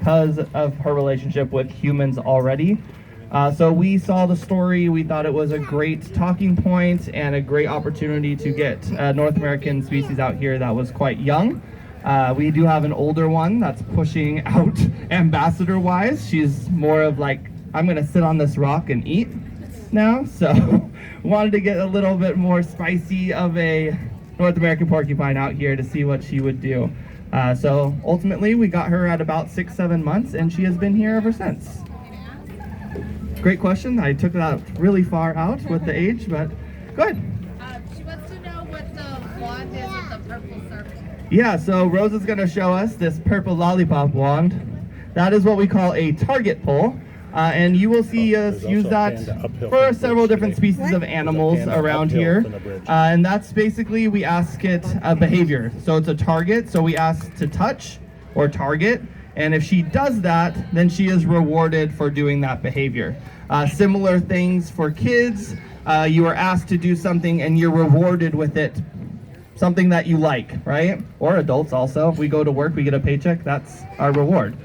because of her relationship with humans already. So we saw the story, we thought it was a great talking point and a great opportunity to get a North American species out here that was quite young. We do have an older one that's pushing out ambassador-wise. She's more of like, I'm gonna sit on this rock and eat now. So wanted to get a little bit more spicy of a North American porcupine out here to see what she would do. So ultimately we got her at about 6-7 months and she has been here ever since. Great question. I took that really far out with the age, but go ahead. She wants to know what the wand is with the purple circle. Yeah, so Rose is going to show us this purple lollipop wand. That is what we call a target pull. And you will see us use that for several different species of animals around here. And that's basically, we ask it a behavior. So it's a target, so we ask to touch or target. And if she does that, then she is rewarded for doing that behavior. Similar things for kids. You are asked to do something and you're rewarded with it, something that you like, right? Or adults also. If we go to work, we get a paycheck, that's our reward.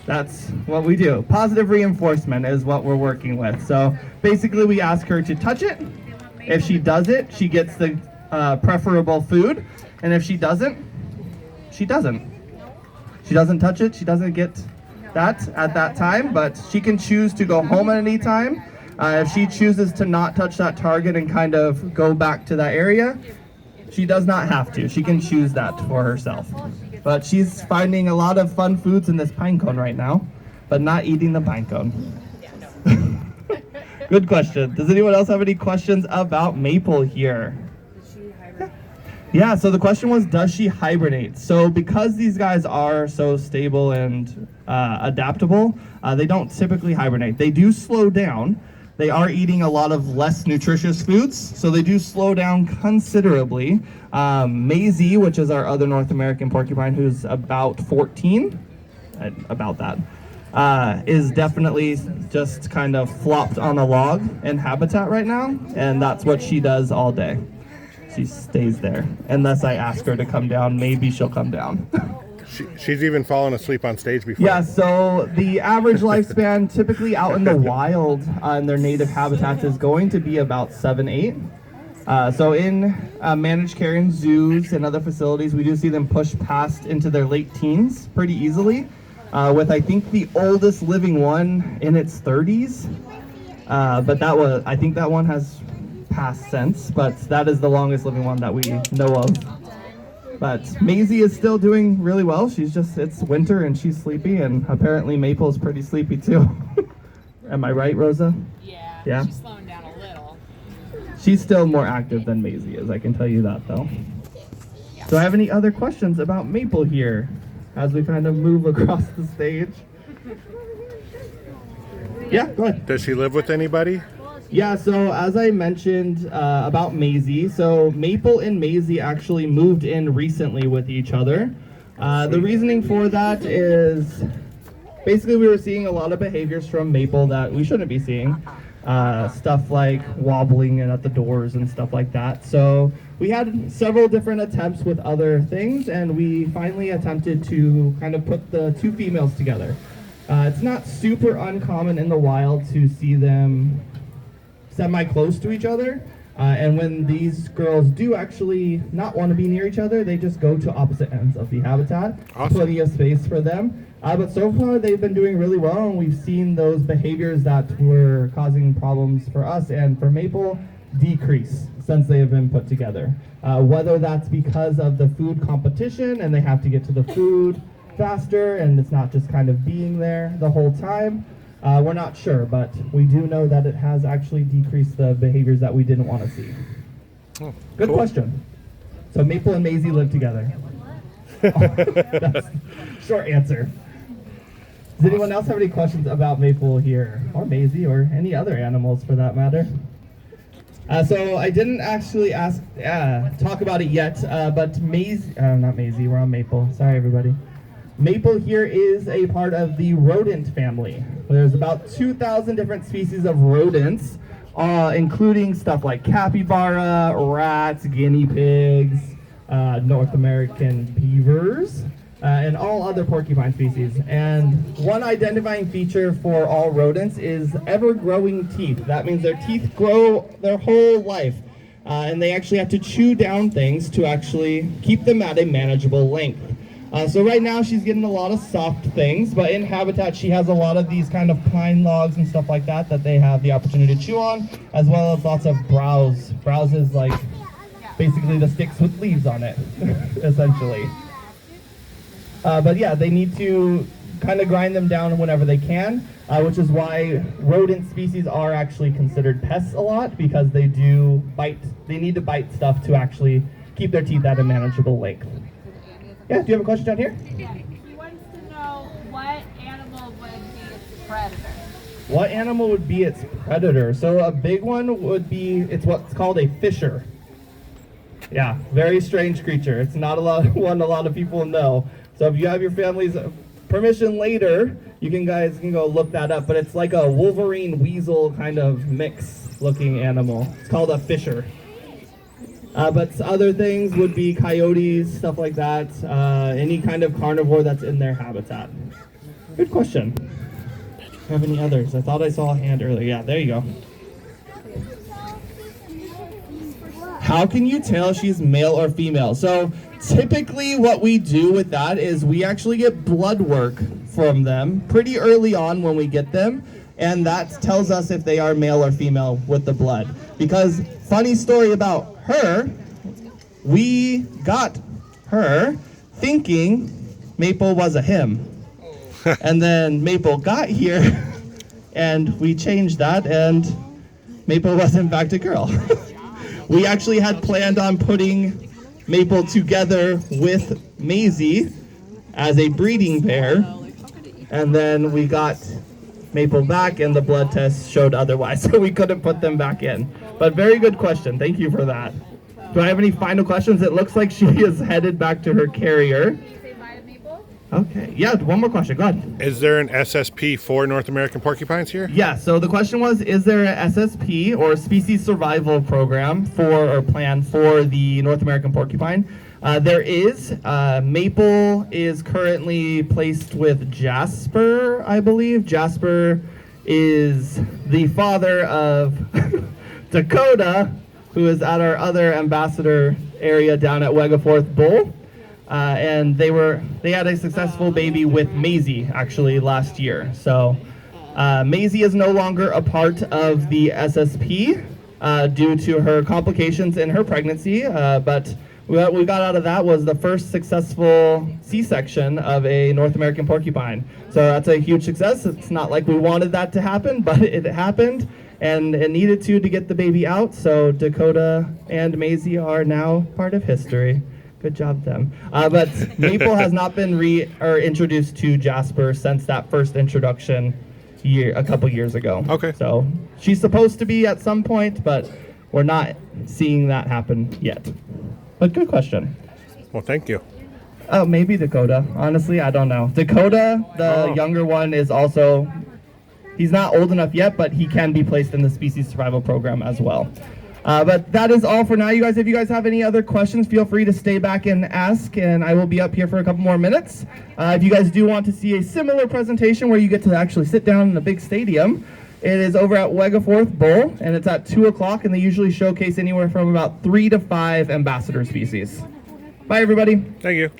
That's what we do. Positive reinforcement is what we're working with. So basically we ask her to touch it. If she does it, she gets the preferable food. And if she doesn't, she doesn't. She doesn't touch it, she doesn't get that at that time, but she can choose to go home at any time. If she chooses to not touch that target and kind of go back to that area, she does not have to. She can choose that for herself. But she's finding a lot of fun foods in this pine cone right now, but not eating the pine cone. Good question. Does anyone else have any questions about Maple here? Yeah, so the question was, does she hibernate? So because these guys are so stable and adaptable, they don't typically hibernate. They do slow down. They are eating a lot of less nutritious foods, so they do slow down considerably. Maisie, which is our other North American porcupine, who's about 14, about that, is definitely just kind of flopped on a log in habitat right now, and that's what she does all day. She stays there. Unless I ask her to come down, maybe she'll come down. She's even fallen asleep on stage before. Yeah, so the average lifespan typically out in the wild in their native habitats is going to be about 7-8. So in managed care in zoos and other facilities, we do see them push past into their late teens pretty easily, with I think the oldest living one in its 30s. But that was, I think that one has passed since, but that is the longest living one that we know of. But Maisie is still doing really well. She's just, it's winter and she's sleepy, and apparently Maple's pretty sleepy too. Am I right, Rosa? Yeah, she's slowing down a little. She's still more active than Maisie is, I can tell you that though. Do I have any other questions about Maple here as we kind of move across the stage? Yeah, go ahead. Does she live with anybody? Yeah, so as I mentioned about Maisie, so Maple and Maisie actually moved in recently with each other. The reasoning for that is basically we were seeing a lot of behaviors from Maple that we shouldn't be seeing. Stuff like wobbling and at the doors and stuff like that. So we had several different attempts with other things, and we finally attempted to kind of put the two females together. It's not super uncommon in the wild to see them semi-close to each other, and when these girls do actually not want to be near each other, they just go to opposite ends of the habitat. Awesome. Plenty of space for them. But so far they've been doing really well, and we've seen those behaviors that were causing problems for us and for Maple decrease since they have been put together. Whether that's because of the food competition and they have to get to the food faster and it's not just kind of being there the whole time, we're not sure, but we do know that it has actually decreased the behaviors that we didn't want to see. Oh, Good cool. question. So Maple and Maisie live together. That's short answer. Does anyone else have any questions about Maple here, or Maisie, or any other animals for that matter? So I didn't actually talk about it yet, but Maisie, not Maisie, we're on Maple. Sorry, everybody. Maple here is a part of the rodent family. There's about 2,000 different species of rodents, including stuff like capybara, rats, guinea pigs, North American beavers, and all other porcupine species. And one identifying feature for all rodents is ever-growing teeth. That means their teeth grow their whole life, and they actually have to chew down things to actually keep them at a manageable length. So right now she's getting a lot of soft things, but in habitat she has a lot of these kind of pine logs and stuff like that that they have the opportunity to chew on, as well as lots of browse. Browse is like basically the sticks with leaves on it, essentially. But yeah, they need to kind of grind them down whenever they can, which is why rodent species are actually considered pests a lot, because they do bite. They need to bite stuff to actually keep their teeth at a manageable length. Yeah, do you have a question down here? Yeah, he wants to know what animal would be its predator. What animal would be its predator? So a big one would be, it's what's called a fisher. Yeah, very strange creature. It's not a lot of people know. So if you have your family's permission later, you guys can go look that up. But it's like a Wolverine weasel kind of mix looking animal. It's called a fisher. But other things would be coyotes, stuff like that. Any kind of carnivore that's in their habitat. Good question. Do you have any others? I thought I saw a hand earlier. Yeah, there you go. How can you tell she's male or female? So typically what we do with that is we actually get blood work from them pretty early on when we get them, and that tells us if they are male or female with the blood. Because funny story about her, we got her thinking Maple was a him. And then Maple got here and we changed that and Maple was in fact a girl. We actually had planned on putting Maple together with Maisie as a breeding pair, and then we got Maple back and the blood test showed otherwise, so we couldn't put them back in. But very good question, thank you for that. Do I have any final questions? It looks like she is headed back to her carrier. Can you say bye to Maple? Okay, yeah, one more question, go ahead. Is there an SSP for North American porcupines here? Yeah, so the question was, is there an SSP or species survival program or plan for the North American porcupine? There is. Maple is currently placed with Jasper, I believe. Jasper is the father of Dakota, who is at our other ambassador area down at Wegaforth Bull. And they had a successful baby with Maisie actually last year. So Maisie is no longer a part of the SSP due to her complications in her pregnancy, but what we got out of that was the first successful C-section of a North American porcupine. So that's a huge success. It's not like we wanted that to happen, but it happened, and it needed to get the baby out. So Dakota and Maisie are now part of history. Good job, them. But Maple has not been introduced to Jasper since that first introduction a couple years ago. Okay. So she's supposed to be at some point, but we're not seeing that happen yet. But good question. Well, thank you. Oh, maybe Dakota. Honestly, I don't know. Dakota, the younger one, is also, he's not old enough yet, but he can be placed in the species survival program as well. But that is all for now, you guys. If you guys have any other questions, feel free to stay back and ask, and I will be up here for a couple more minutes. If you guys do want to see a similar presentation where you get to actually sit down in a big stadium, it is over at Wegaforth Bull, and it's at 2 o'clock, and they usually showcase anywhere from about 3 to 5 ambassador species. Bye, everybody. Thank you.